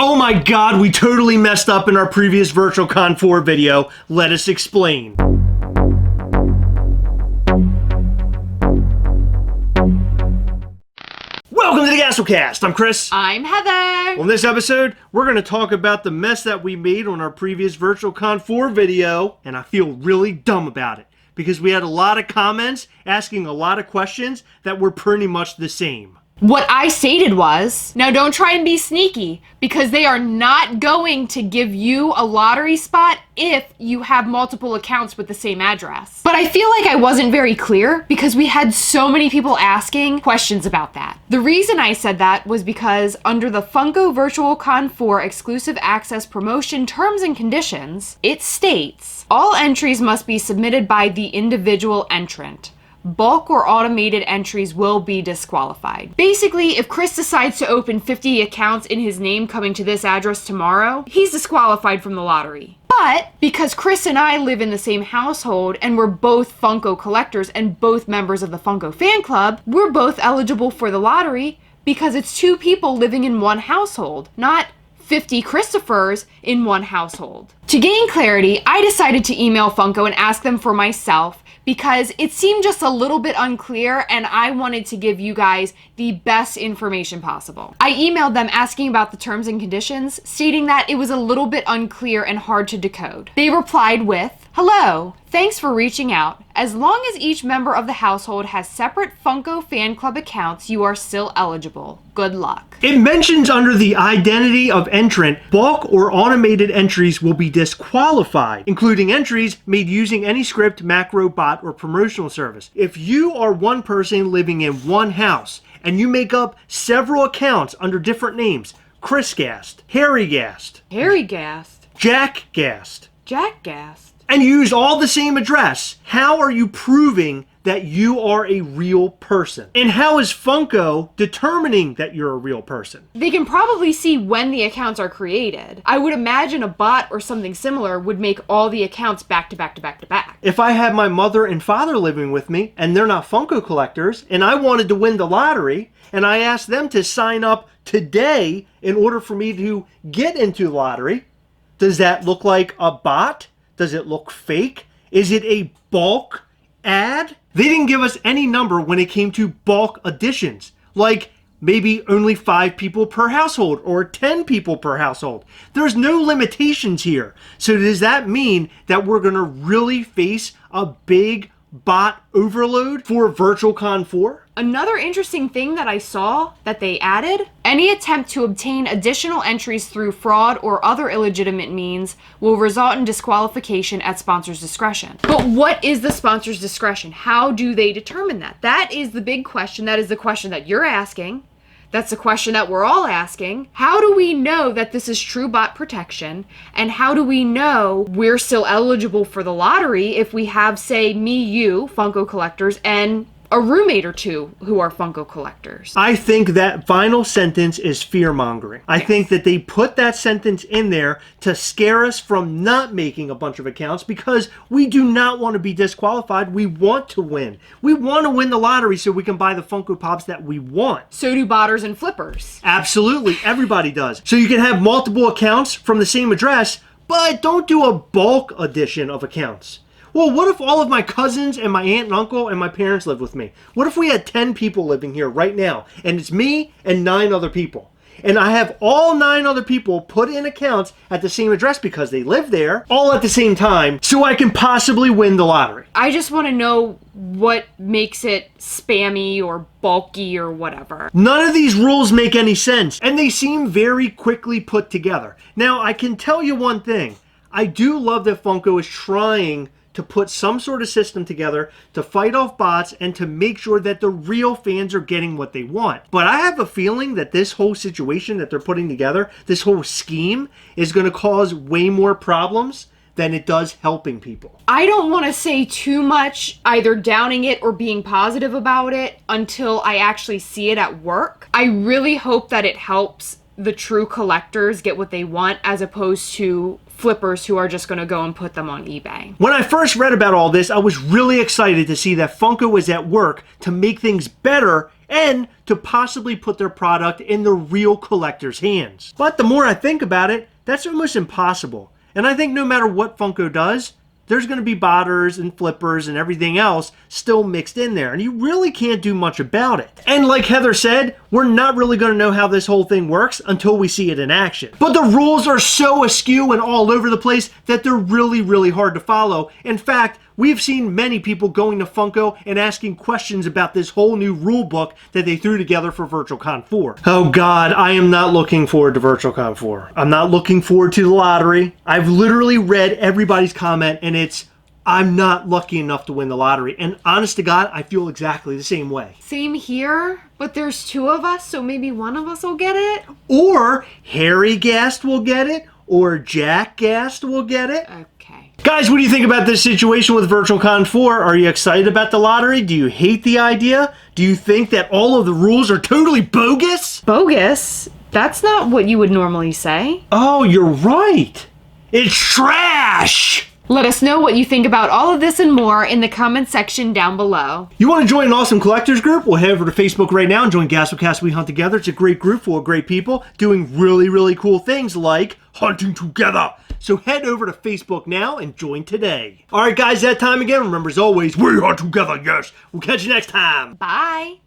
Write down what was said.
Oh my god, we totally messed up in our previous VirtualCon 4 video. Let us explain. Welcome to the Gastlecast. I'm Chris. I'm Heather. On this episode, we're going to talk about the mess that we made on our previous VirtualCon 4 video, and I feel really dumb about it because we had a lot of comments asking a lot of questions that were pretty much the same. What I stated was, now don't try and be sneaky, because they are not going to give you a lottery spot if you have multiple accounts with the same address. But I feel like I wasn't very clear because we had so many people asking questions about that. The reason I said that was because under the FUNKO VirtualCon 4 exclusive access promotion terms and conditions, it states, all entries must be submitted by the individual entrant. Bulk or automated entries will be disqualified. Basically, if Chris decides to open 50 accounts in his name coming to this address tomorrow, he's disqualified from the lottery. But because Chris and I live in the same household and we're both Funko collectors and both members of the Funko fan club, we're both eligible for the lottery because it's two people living in one household, not 50 Christophers in one household. To gain clarity, I decided to email Funko and ask them for myself because it seemed just a little bit unclear and I wanted to give you guys the best information possible. I emailed them asking about the terms and conditions, stating that it was a little bit unclear and hard to decode. They replied with, "Hello, thanks for reaching out. As long as each member of the household has separate Funko fan club accounts, you are still eligible. Good luck." It mentions under the identity of entrant, bulk or automated entries will be disqualified, including entries made using any script, macro, bot, or promotional service. If you are one person living in one house and you make up several accounts under different names, Chris Gast, Harry Gast, Jack Gast, and use all the same address, how are you proving that you are a real person? And how is Funko determining that you're a real person? They can probably see when the accounts are created. I would imagine a bot or something similar would make all the accounts back to back to back to back. If I had my mother and father living with me and they're not Funko collectors and I wanted to win the lottery and I asked them to sign up today in order for me to get into the lottery, does that look like a bot? Does it look fake? Is it a bulk ad? They didn't give us any number when it came to bulk additions, like maybe only 5 people per household or 10 people per household. There's no limitations here. So does that mean that we're going to really face a big bot overload for VirtualCon 4? Another interesting thing that I saw that they added, any attempt to obtain additional entries through fraud or other illegitimate means will result in disqualification at sponsor's discretion. But what is the sponsor's discretion? How do they determine that? That is the big question. That is the question that you're asking. That's the question that we're all asking. How do we know that this is true bot protection? And how do we know we're still eligible for the lottery if we have, say, me, you, Funko collectors, and a roommate or two who are Funko collectors? I think that final sentence is fear-mongering. I think that they put that sentence in there to scare us from not making a bunch of accounts because we do not want to be disqualified. We want to win. We want to win the lottery so we can buy the Funko Pops that we want. So do botters and flippers. Absolutely. Everybody does. So you can have multiple accounts from the same address, but don't do a bulk addition of accounts. Well, what if all of my cousins and my aunt and uncle and my parents live with me? What if we had 10 people living here right now, and it's me and 9 other people? And I have all 9 other people put in accounts at the same address because they live there, all at the same time, so I can possibly win the lottery. I just want to know what makes it spammy or bulky or whatever. None of these rules make any sense, and they seem very quickly put together. Now, I can tell you one thing. I do love that Funko is trying to put some sort of system together to fight off bots and to make sure that the real fans are getting what they want. But I have a feeling that this whole situation that they're putting together, this whole scheme, is going to cause way more problems than it does helping people. I don't want to say too much, either downing it or being positive about it, until I actually see it at work. I really hope that it helps the true collectors get what they want as opposed to flippers who are just going to go and put them on eBay. When I first read about all this, I was really excited to see that Funko was at work to make things better and to possibly put their product in the real collector's hands. But the more I think about it, that's almost impossible. And I think no matter what Funko does, there's going to be botters and flippers and everything else still mixed in there, and you really can't do much about it. And like Heather said, we're not really going to know how this whole thing works until we see it in action. But the rules are so askew and all over the place that they're really, really hard to follow. In fact, we've seen many people going to Funko and asking questions about this whole new rule book that they threw together for VirtualCon 4. Oh God, I am not looking forward to VirtualCon 4. I'm not looking forward to the lottery. I've literally read everybody's comment and it's, I'm not lucky enough to win the lottery. And honest to God, I feel exactly the same way. Same here, but there's two of us, so maybe one of us will get it. Or Harry Gast will get it, or Jack Gast will get it. Okay. Guys, what do you think about this situation with VirtualCon 4? Are you excited about the lottery? Do you hate the idea? Do you think that all of the rules are totally bogus? Bogus? That's not what you would normally say. Oh, you're right. It's trash! Let us know what you think about all of this and more in the comment section down below. You want to join an awesome collectors group? Well, head over to Facebook right now and join Gastlecast We Hunt Together. It's a great group full of great people doing really, really cool things like hunting together. So head over to Facebook now and join today. All right, guys, that time again. Remember, as always, we hunt together, yes. We'll catch you next time. Bye.